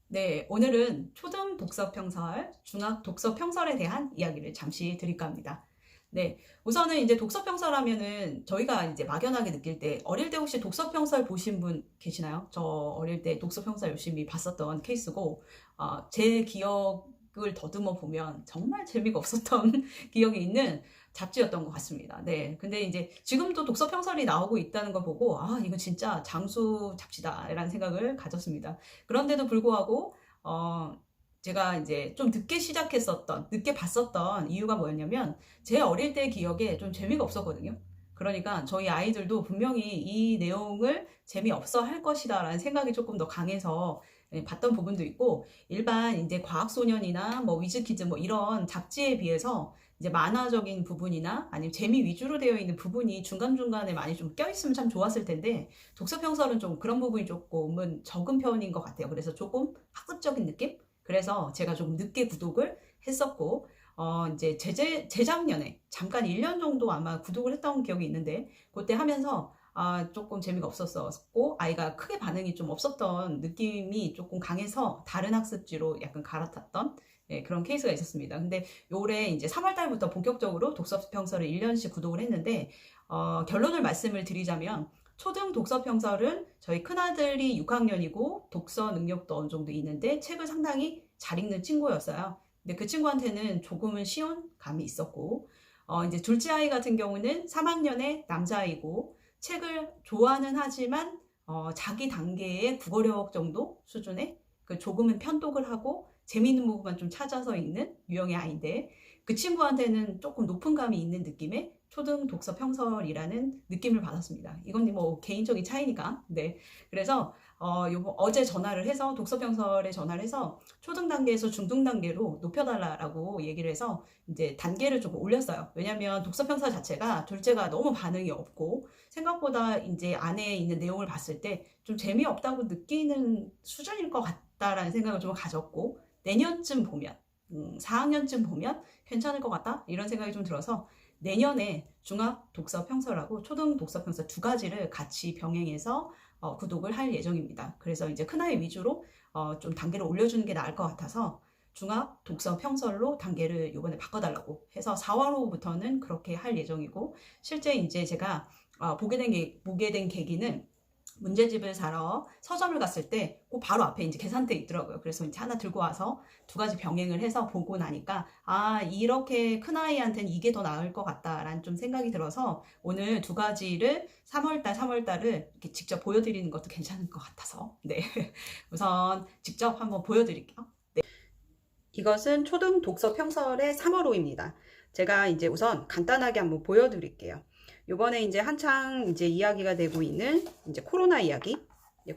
네, 오늘은 초등 독서 평설, 중학 독서 평설에 대한 이야기를 잠시 드릴까 합니다. 네, 우선은 이제 독서 평설 하면은 저희가 이제 막연하게 느낄 때, 어릴 때 혹시 독서 평설 보신 분 계시나요? 저 어릴 때 독서 평설 열심히 봤었던 케이스고, 제 기억을 더듬어 보면 정말 재미가 없었던 기억이 있는 잡지였던 것 같습니다. 네, 근데 이제 지금도 독서 평설이 나오고 있다는 걸 보고, 이거 진짜 장수 잡지다라는 생각을 가졌습니다. 그런데도 불구하고 제가 이제 좀 늦게 봤었던 이유가 뭐였냐면 제 어릴 때 기억에 좀 재미가 없었거든요. 그러니까 저희 아이들도 분명히 이 내용을 재미없어 할 것이다라는 생각이 조금 더 강해서 봤던 부분도 있고, 일반 이제 과학소년이나 뭐 위즈키즈 뭐 이런 잡지에 비해서 이제 만화적인 부분이나 아니면 재미 위주로 되어 있는 부분이 중간중간에 많이 좀 껴있으면 참 좋았을 텐데, 독서평설은 좀 그런 부분이 조금은 적은 편인 것 같아요. 그래서 조금 학습적인 느낌? 그래서 제가 조금 늦게 구독을 했었고, 이제 재작년에 잠깐 1년 정도 아마 구독을 했던 기억이 있는데, 그때 하면서 조금 재미가 없었었고, 아이가 크게 반응이 좀 없었던 느낌이 조금 강해서 다른 학습지로 약간 갈아탔던 그런 케이스가 있었습니다. 근데 올해 이제 3월 달부터 본격적으로 독서 평서를 1년씩 구독을 했는데, 결론을 말씀을 드리자면, 초등 독서 평설은 저희 큰아들이 6학년이고 독서 능력도 어느 정도 있는데 책을 상당히 잘 읽는 친구였어요. 근데 그 친구한테는 조금은 쉬운 감이 있었고, 이제 둘째 아이 같은 경우는 3학년의 남자아이고 책을 좋아는 하지만 자기 단계의 국어력 정도 수준의 그 조금은 편독을 하고 재미있는 부분만 좀 찾아서 읽는 유형의 아이인데, 그 친구한테는 조금 높은 감이 있는 느낌의 초등 독서 평설이라는 느낌을 받았습니다. 이건 뭐 개인적인 차이니까. 네. 그래서 어제 전화를 해서 독서 평설에 전화를 해서 초등 단계에서 중등 단계로 높여달라고 얘기를 해서 이제 단계를 조금 올렸어요. 왜냐면 독서 평설 자체가 둘째가 너무 반응이 없고 생각보다 이제 안에 있는 내용을 봤을 때 좀 재미없다고 느끼는 수준일 것 같다라는 생각을 좀 가졌고, 내년쯤 보면 4학년쯤 보면 괜찮을 것 같다 이런 생각이 좀 들어서 내년에 중학 독서 평설하고 초등 독서 평설 두 가지를 같이 병행해서 구독을 할 예정입니다. 그래서 이제 큰아이 위주로 좀 단계를 올려주는 게 나을 것 같아서 중학 독서 평설로 단계를 이번에 바꿔달라고 해서 4월호부터는 그렇게 할 예정이고, 실제 이제 제가 보게 된 계기는 문제집을 사러 서점을 갔을 때 그 바로 앞에 이제 계산대 있더라고요. 그래서 이제 하나 들고 와서 두 가지 병행을 해서 보고 나니까 이렇게 큰아이한테는 이게 더 나을 것 같다라는 좀 생각이 들어서 오늘 두 가지를 3월달을 이렇게 직접 보여드리는 것도 괜찮을 것 같아서, 네. 우선 직접 한번 보여드릴게요. 네. 이것은 초등 독서 평설의 3월호입니다. 제가 이제 우선 간단하게 한번 보여드릴게요. 요번에 이제 한창 이제 이야기가 되고 있는 이제 코로나 이야기.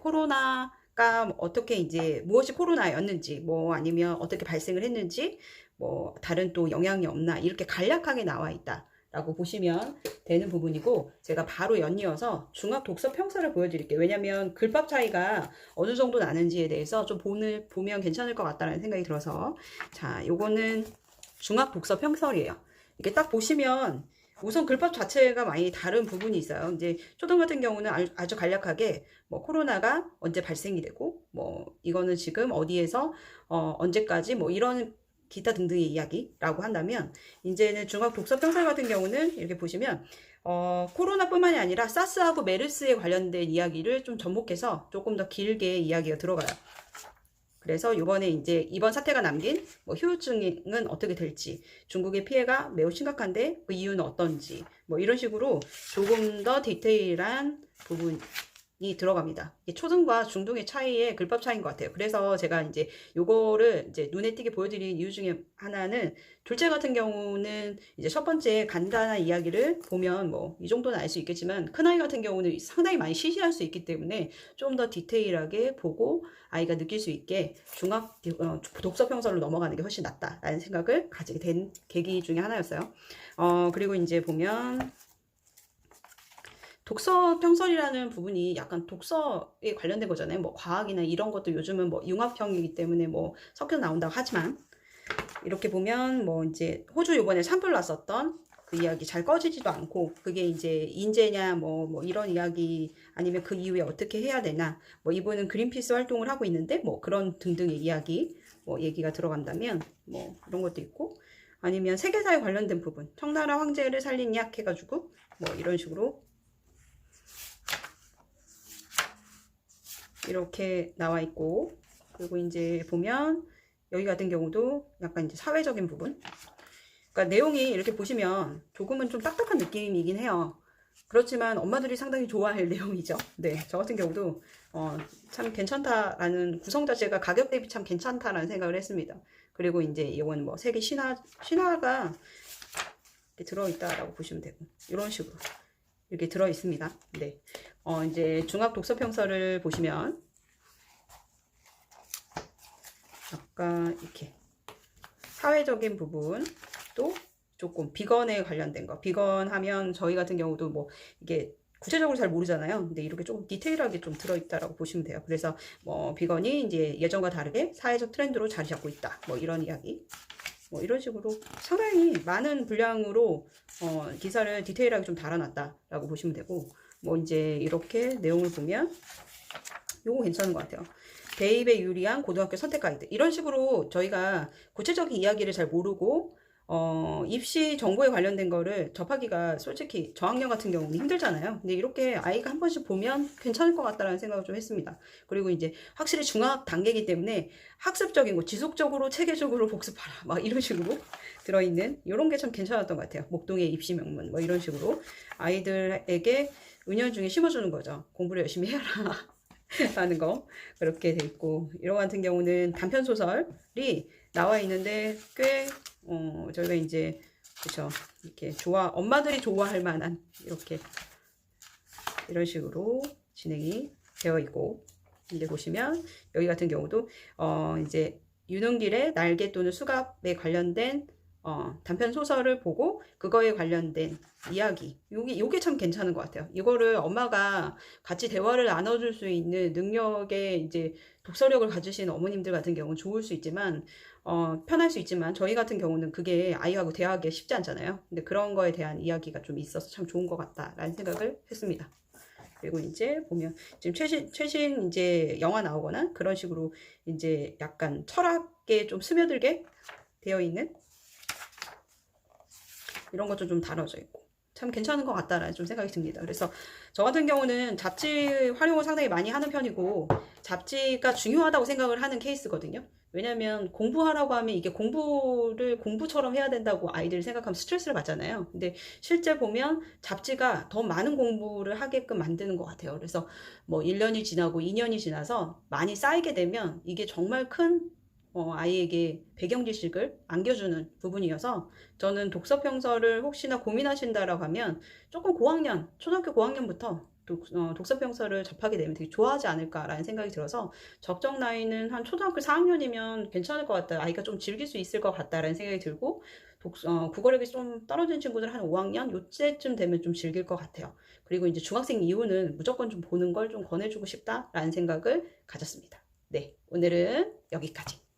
코로나가 어떻게 이제 무엇이 코로나였는지, 뭐 아니면 어떻게 발생을 했는지, 뭐 다른 또 영향이 없나 이렇게 간략하게 나와 있다 라고 보시면 되는 부분이고, 제가 바로 연이어서 중학 독서 평설을 보여드릴게요. 왜냐면 글밥 차이가 어느 정도 나는지에 대해서 좀 보면 괜찮을 것 같다는 생각이 들어서, 자, 요거는 중학 독서 평설이에요. 이게 딱 보시면 우선 글밥 자체가 많이 다른 부분이 있어요. 이제 초등 같은 경우는 아주 간략하게 뭐 코로나가 언제 발생이 되고, 뭐 이거는 지금 어디에서 언제까지 뭐 이런 기타 등등의 이야기라고 한다면, 이제는 중학 독서 평설 같은 경우는 이렇게 보시면 코로나뿐만이 아니라 사스하고 메르스에 관련된 이야기를 좀 접목해서 조금 더 길게 이야기가 들어가요. 그래서 이번에 이제 이번 사태가 남긴 뭐 후유증은 어떻게 될지, 중국의 피해가 매우 심각한데 그 이유는 어떤지, 뭐 이런 식으로 조금 더 디테일한 부분이 들어갑니다. 초등과 중등의 차이의 글밥 차이인 것 같아요. 그래서 제가 이제 요거를 이제 눈에 띄게 보여드린 이유 중에 하나는, 둘째 같은 경우는 이제 첫 번째 간단한 이야기를 보면 뭐 이 정도는 알 수 있겠지만, 큰아이 같은 경우는 상당히 많이 시시할 수 있기 때문에 좀 더 디테일하게 보고 아이가 느낄 수 있게 중학 독서 평설로 넘어가는 게 훨씬 낫다라는 생각을 가지게 된 계기 중에 하나였어요. 그리고 이제 보면 독서 평설이라는 부분이 약간 독서에 관련된 거잖아요. 뭐 과학이나 이런 것도 요즘은 뭐 융합형이기 때문에 뭐 섞여 나온다고 하지만, 이렇게 보면 뭐 이제 호주 요번에 산불 났었던 그 이야기 잘 꺼지지도 않고, 그게 이제 인재냐 뭐 이런 이야기, 아니면 그 이후에 어떻게 해야 되나, 뭐 이분은 그린피스 활동을 하고 있는데 뭐 그런 등등의 이야기, 뭐 얘기가 들어간다면 뭐 이런 것도 있고, 아니면 세계사에 관련된 부분, 청나라 황제를 살린 이야기 해가지고 뭐 이런 식으로 이렇게 나와 있고, 그리고 이제 보면 여기 같은 경우도 약간 이제 사회적인 부분, 그러니까 내용이 이렇게 보시면 조금은 좀 딱딱한 느낌이긴 해요. 그렇지만 엄마들이 상당히 좋아할 내용이죠. 네, 저 같은 경우도 참 괜찮다라는, 구성 자체가 가격 대비 참 괜찮다라는 생각을 했습니다. 그리고 이제 이건 뭐 세계 신화가 이렇게 들어있다라고 보시면 되고, 이런 식으로 이렇게 들어있습니다. 네, 이제 중학 독서 평서를 보시면 아까 이렇게 사회적인 부분, 또 조금 비건에 관련된 거, 비건 하면 저희 같은 경우도 뭐 이게 구체적으로 잘 모르잖아요. 근데 이렇게 조금 디테일하게 좀 들어있다라고 보시면 돼요. 그래서 뭐 비건이 이제 예전과 다르게 사회적 트렌드로 자리 잡고 있다, 뭐 이런 이야기, 뭐 이런 식으로 상당히 많은 분량으로 기사를 디테일하게 좀 달아놨다라고 보시면 되고, 뭐 이제 이렇게 내용을 보면 요거 괜찮은 것 같아요. 대입에 유리한 고등학교 선택 가이드, 이런 식으로 저희가 구체적인 이야기를 잘 모르고 입시 정보에 관련된 거를 접하기가 솔직히 저학년 같은 경우는 힘들잖아요. 근데 이렇게 아이가 한 번씩 보면 괜찮을 것 같다라는 생각을 좀 했습니다. 그리고 이제 확실히 중학 단계이기 때문에 학습적인 거, 지속적으로 체계적으로 복습하라, 막 이런 식으로 들어있는 이런 게 참 괜찮았던 것 같아요. 목동의 입시 명문, 뭐 이런 식으로 아이들에게 은연중에 심어주는 거죠. 공부를 열심히 해라 라는 거, 그렇게 돼 있고, 이런 같은 경우는 단편 소설이 나와 있는데 꽤 저희가 이제 그쵸, 이렇게 엄마들이 좋아할 만한, 이렇게 이런 식으로 진행이 되어 있고, 이제 보시면 여기 같은 경우도 이제 윤은길의 날개 또는 수갑에 관련된 단편 소설을 보고 그거에 관련된 이야기, 요게 참 괜찮은 것 같아요. 이거를 엄마가 같이 대화를 나눠줄 수 있는 능력의 이제 독서력을 가지신 어머님들 같은 경우는 좋을 수 있지만, 편할 수 있지만, 저희 같은 경우는 그게 아이하고 대화하기 쉽지 않잖아요. 근데 그런 거에 대한 이야기가 좀 있어서 참 좋은 것 같다라는 생각을 했습니다. 그리고 이제 보면 지금 최신 이제 영화 나오거나 그런 식으로 이제 약간 철학에 좀 스며들게 되어 있는 이런 것도 좀 다뤄져 있고, 참 괜찮은 것 같다라는 좀 생각이 듭니다. 그래서 저 같은 경우는 잡지 활용을 상당히 많이 하는 편이고, 잡지가 중요하다고 생각을 하는 케이스거든요. 왜냐면 공부하라고 하면 이게 공부를 공부처럼 해야 된다고 아이들이 생각하면 스트레스를 받잖아요. 근데 실제 보면 잡지가 더 많은 공부를 하게끔 만드는 것 같아요. 그래서 뭐 1년이 지나고 2년이 지나서 많이 쌓이게 되면 이게 정말 큰 아이에게 배경 지식을 안겨주는 부분이어서, 저는 독서 평서를 혹시나 고민하신다라고 하면 조금 고학년, 초등학교 고학년부터 독서 평서를 접하게 되면 되게 좋아하지 않을까라는 생각이 들어서, 적정 나이는 한 초등학교 4학년이면 괜찮을 것 같다, 아이가 좀 즐길 수 있을 것 같다라는 생각이 들고, 국어력이 좀 떨어진 친구들 한 5학년 요때쯤 되면 좀 즐길 것 같아요. 그리고 이제 중학생 이후는 무조건 좀 보는 걸 좀 권해주고 싶다라는 생각을 가졌습니다. 네, 오늘은 여기까지.